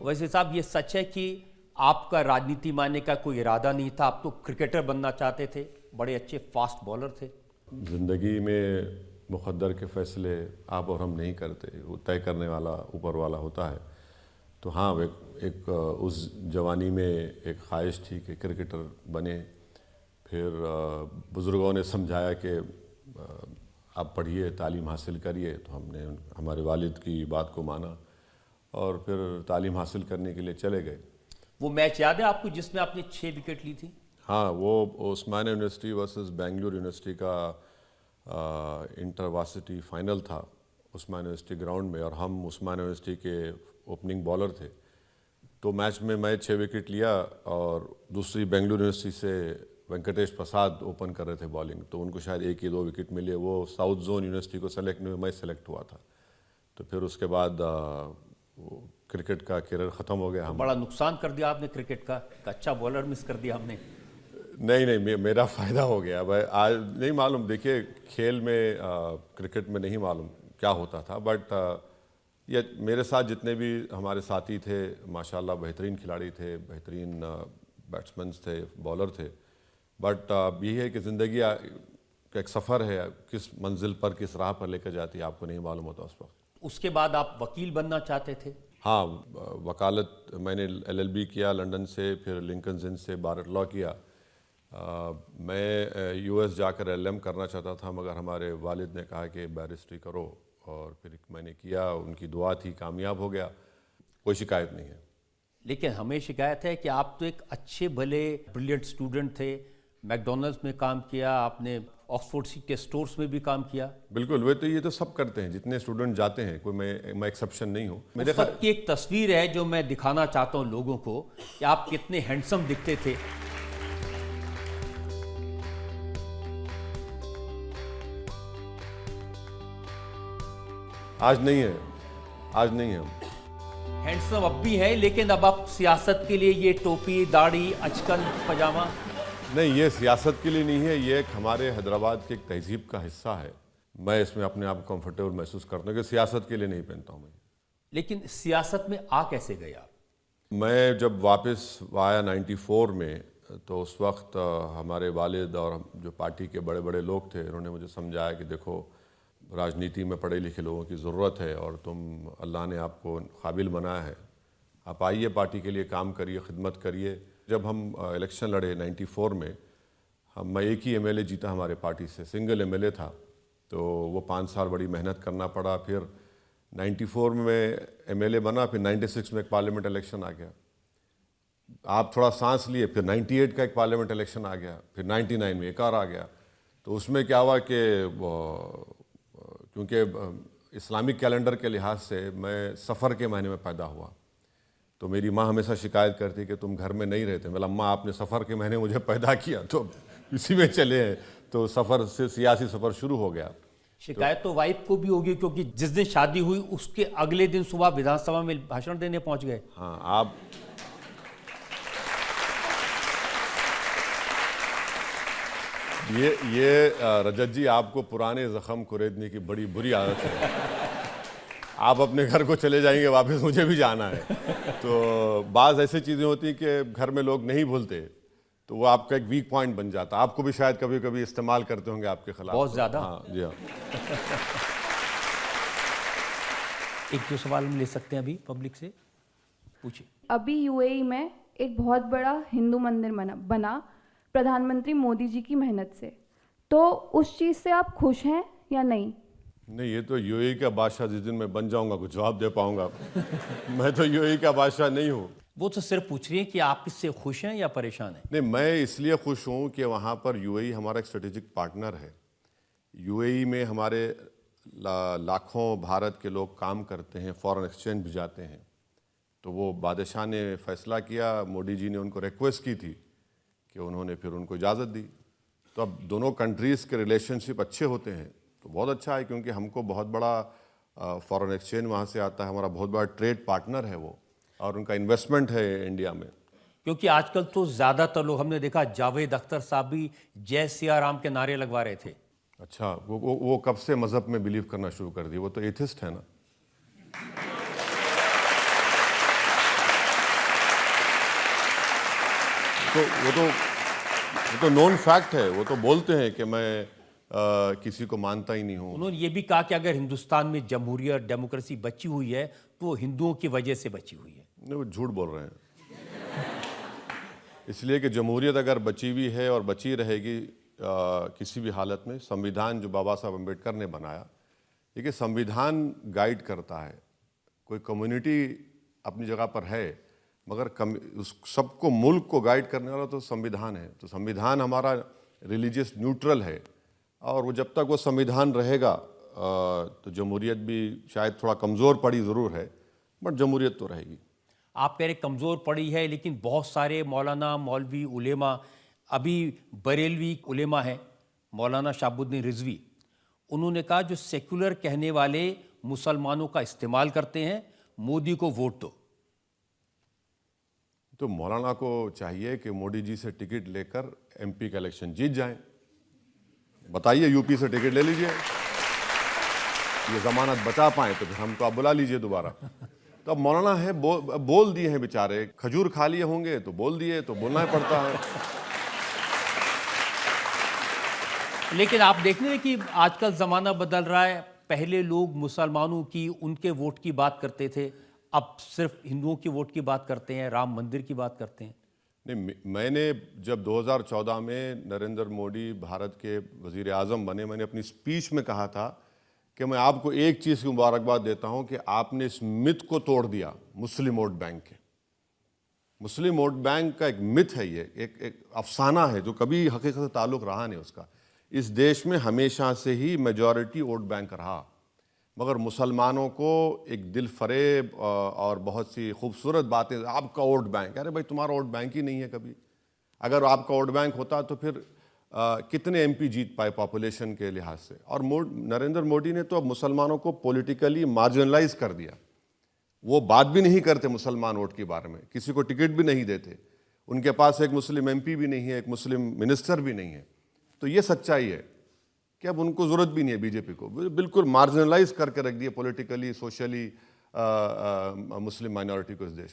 वैसे साहब, ये सच है कि आपका राजनीति मानने का कोई इरादा नहीं था, आप तो क्रिकेटर बनना चाहते थे, बड़े अच्छे फास्ट बॉलर थे? ज़िंदगी में मुक़द्दर के फ़ैसले आप और हम नहीं करते, वो तय करने वाला ऊपर वाला होता है। तो हाँ, एक उस जवानी में एक ख्वाहिश थी कि क्रिकेटर बने। फिर बुज़ुर्गों ने समझाया कि आप पढ़िए, तालीम हासिल करिए, तो हमने हमारे वालिद की बात को माना और फिर तालीम हासिल करने के लिए चले गए। वो मैच याद है आपको जिसमें आपने 6 विकेट ली थी? हाँ, वो उस्मानिया यूनिवर्सिटी वर्सेस बेंगलुरु यूनिवर्सिटी का इंटरवर्सिटी फाइनल था उस्मानिया यूनिवर्सिटी ग्राउंड में, और हम उस्मानिया यूनिवर्सिटी के ओपनिंग बॉलर थे। तो मैच में मैं 6 विकेट लिया और दूसरी बेंगलुरु यूनिवर्सिटी से वेंकटेश प्रसाद ओपन कर रहे थे बॉलिंग, तो उनको शायद 1 या 2 विकेट मिले। वो साउथ जोन यूनिवर्सिटी को सेलेक्ट नहीं हुए, मैं सेलेक्ट हुआ था। तो फिर उसके बाद क्रिकेट का करियर ख़त्म हो गया। तो बड़ा नुकसान कर दिया आपने क्रिकेट का, अच्छा बॉलर मिस कर दिया हमने। नहीं, मेरा फ़ायदा हो गया भाई। आज नहीं मालूम, देखिए खेल में क्रिकेट में नहीं मालूम क्या होता था, बट ये मेरे साथ जितने भी हमारे साथी थे माशाल्लाह बेहतरीन खिलाड़ी थे, बेहतरीन बैट्समैन थे, बॉलर थे। बट ये है कि ज़िंदगी का एक सफ़र है, किस मंजिल पर किस राह पर लेकर जाती है आपको नहीं मालूम होता उस वक्त। उसके बाद आप वकील बनना चाहते थे? हाँ, वकालत मैंने LLB किया लंदन से, फिर लिंकन इन्स से बार लॉ किया। मैं US जाकर LLM करना चाहता था, मगर हमारे वालिद ने कहा कि बैरिस्ट्री करो, और फिर मैंने किया। उनकी दुआ थी, कामयाब हो गया, कोई शिकायत नहीं है। लेकिन हमें शिकायत है कि आप तो एक अच्छे भले ब्रिलियंट स्टूडेंट थे, मैकडॉनल्ड्स में काम किया आपने, ऑक्सफोर्ड के स्टोर्स में भी काम किया। बिल्कुल, वे तो ये तो सब करते हैं, जितने स्टूडेंट जाते हैं, कोई मैं एक्सेप्शन नहीं हूँ। उस वक्त की एक तस्वीर है जो मैं दिखाना चाहता हूँ लोगों को कि आप कितने हैंडसम दिखते थे। आज नहीं है, आज नहीं है। हैंडसम अब भी है, लेकिन अब आप सियासत के लिए ये टोपी, दाढ़ी, अचकन, पजामा? नहीं, ये सियासत के लिए नहीं है, ये एक हमारे हैदराबाद की एक तहजीब का हिस्सा है। मैं इसमें अपने आप को कंफर्टेबल महसूस करता हूँ कि सियासत के लिए नहीं पहनता हूँ मैं। लेकिन सियासत में आ कैसे गए आप? मैं जब वापस आया 94 में, तो उस वक्त हमारे वालिद और जो पार्टी के बड़े बड़े लोग थे, उन्होंने मुझे समझाया कि देखो, राजनीति में पढ़े लिखे लोगों की ज़रूरत है और तुम, अल्लाह ने आपको काबिल बनाया है, आप आइए पार्टी के लिए काम करिए, खिदमत करिए। जब हम इलेक्शन लड़े 94 में, मैं एक ही MLA जीता हमारे पार्टी से, सिंगल MLA था। तो वो 5 साल बड़ी मेहनत करना पड़ा। फिर 94 में MLA बना, फिर 96 में एक पार्लियामेंट इलेक्शन आ गया। आप थोड़ा सांस लिए, फिर 98 का एक पार्लियामेंट इलेक्शन आ गया, फिर 99 में एक और आ गया। तो उसमें क्या हुआ कि क्योंकि इस्लामिक कैलेंडर के लिहाज से मैं सफ़र के महीने में पैदा हुआ, तो मेरी माँ हमेशा शिकायत करती कि तुम घर में नहीं रहते। मतलब अम्मा, आपने सफ़र के महीने मुझे पैदा किया, तो इसी में चले हैं। तो सफ़र से सियासी सफ़र शुरू हो गया। शिकायत तो वाइफ को भी होगी, क्योंकि जिस दिन शादी हुई उसके अगले दिन सुबह विधानसभा में भाषण देने पहुंच गए। हाँ, आप ये रजत जी, आपको पुराने ज़ख़म कुरेदने की बड़ी बुरी आदत है। आप अपने घर को चले जाएंगे वापस, मुझे भी जाना है। तो बाज़ ऐसी चीज़ें होती हैं कि घर में लोग नहीं भूलते, तो वो आपका एक वीक पॉइंट बन जाता है। आपको भी शायद कभी कभी इस्तेमाल करते होंगे आपके खिलाफ। बहुत ज़्यादा। हाँ जी, हाँ। एक जो सवाल हम ले सकते हैं अभी पब्लिक से, पूछिए। अभी UAE में एक बहुत बड़ा हिंदू मंदिर बना प्रधानमंत्री मोदी जी की मेहनत से, तो उस चीज़ से आप खुश हैं या नहीं? नहीं, ये तो UAE का बादशाह जिस दिन मैं बन जाऊंगा कुछ जवाब दे पाऊंगा। मैं तो UAE का बादशाह नहीं हूँ। वो तो सिर्फ पूछ रही है कि आप इससे खुश हैं या परेशान हैं? नहीं, मैं इसलिए खुश हूँ कि वहाँ पर UAE हमारा एक स्ट्रेटेजिक पार्टनर है। UAE में हमारे लाखों भारत के लोग काम करते हैं, फॉरेन एक्सचेंज भी जाते हैं। तो वो बादशाह ने फैसला किया, मोदी जी ने उनको रिक्वेस्ट की थी कि उन्होंने फिर उनको इजाज़त दी। तो अब दोनों कंट्रीज़ के रिलेशनशिप अच्छे होते हैं, तो बहुत अच्छा है, क्योंकि हमको बहुत बड़ा फॉरेन एक्सचेंज वहाँ से आता है, हमारा बहुत बड़ा ट्रेड पार्टनर है वो, और उनका इन्वेस्टमेंट है इंडिया में। क्योंकि आजकल तो ज़्यादातर लोग, हमने देखा जावेद अख्तर साहब भी जय सिया राम के नारे लगवा रहे थे। अच्छा, वो कब से मज़हब में बिलीव करना शुरू कर दिए? वो तो एथिस्ट है ना। वो तो नोन फैक्ट है। वो तो बोलते हैं कि मैं किसी को मानता ही नहीं हूँ। उन्होंने ये भी कहा कि अगर हिंदुस्तान में जमहूरियत डेमोक्रेसी बची हुई है तो वो हिंदुओं की वजह से बची हुई है। नहीं, वो झूठ बोल रहे हैं। इसलिए कि जमहूरियत अगर बची हुई है और बची रहेगी किसी भी हालत में, संविधान जो बाबा साहब अम्बेडकर ने बनाया, देखिए संविधान गाइड करता है। कोई कम्युनिटी अपनी जगह पर है, मगर उस सबको, मुल्क को गाइड करने वाला तो संविधान है। तो संविधान हमारा रिलीजियस न्यूट्रल है, और वो जब तक वो संविधान रहेगा तो जमहूरियत भी शायद थोड़ा कमज़ोर पड़ी ज़रूर है, बट जमहूरियत तो रहेगी। आप कह रहे कमज़ोर पड़ी है, लेकिन बहुत सारे मौलाना, मौलवी, उलेमा, अभी बरेलवी उलेमा हैं, मौलाना शाहबुद्दीन रिजवी, उन्होंने कहा जो सेक्युलर कहने वाले मुसलमानों का इस्तेमाल करते हैं, मोदी को वोट दो। तो मौलाना को चाहिए कि मोदी जी से टिकट लेकर एमपी का इलेक्शन जीत जाएं। बताइए, यूपी से टिकट ले लीजिए, ये जमानत बचा पाए तो फिर हमको आप बुला लीजिए दोबारा। तो अब मौलाना है, बोल दिए हैं बेचारे, खजूर खा लिए होंगे तो बोल दिए, तो बोलना ही पड़ता है। लेकिन आप देख रहे हैं कि आजकल ज़माना बदल रहा है। पहले लोग मुसलमानों की, उनके वोट की बात करते थे, अब सिर्फ हिंदुओं की वोट की बात करते हैं, राम मंदिर की बात करते हैं। नहीं, मैंने जब 2014 में नरेंद्र मोदी भारत के वज़ीर आज़म बने, मैंने अपनी स्पीच में कहा था कि मैं आपको एक चीज़ की मुबारकबाद देता हूं कि आपने इस मिथ को तोड़ दिया, मुस्लिम वोट बैंक के। मुस्लिम वोट बैंक का एक मिथ है, ये एक अफसाना है जो कभी हकीकत से ताल्लुक़ रहा नहीं उसका। इस देश में हमेशा से ही मेजॉरिटी वोट बैंक रहा, मगर मुसलमानों को एक दिल फरेब और बहुत सी खूबसूरत बातें, आपका वोट बैंक, अरे भाई तुम्हारा वोट बैंक ही नहीं है कभी। अगर आपका वोट बैंक होता तो फिर कितने एमपी जीत पाए पॉपुलेशन के लिहाज से। और नरेंद्र मोदी ने तो अब मुसलमानों को पॉलिटिकली मार्जिनलाइज कर दिया। वो बात भी नहीं करते मुसलमान वोट के बारे में, किसी को टिकट भी नहीं देते, उनके पास एक मुस्लिम एमपी भी नहीं है, एक मुस्लिम मिनिस्टर भी नहीं है। तो ये सच्चाई है कि अब उनको ज़रूरत भी नहीं है बीजेपी को, बिल्कुल मार्जिनलाइज करके रख दिए पॉलिटिकली, सोशली मुस्लिम माइनॉरिटी को इस देश में।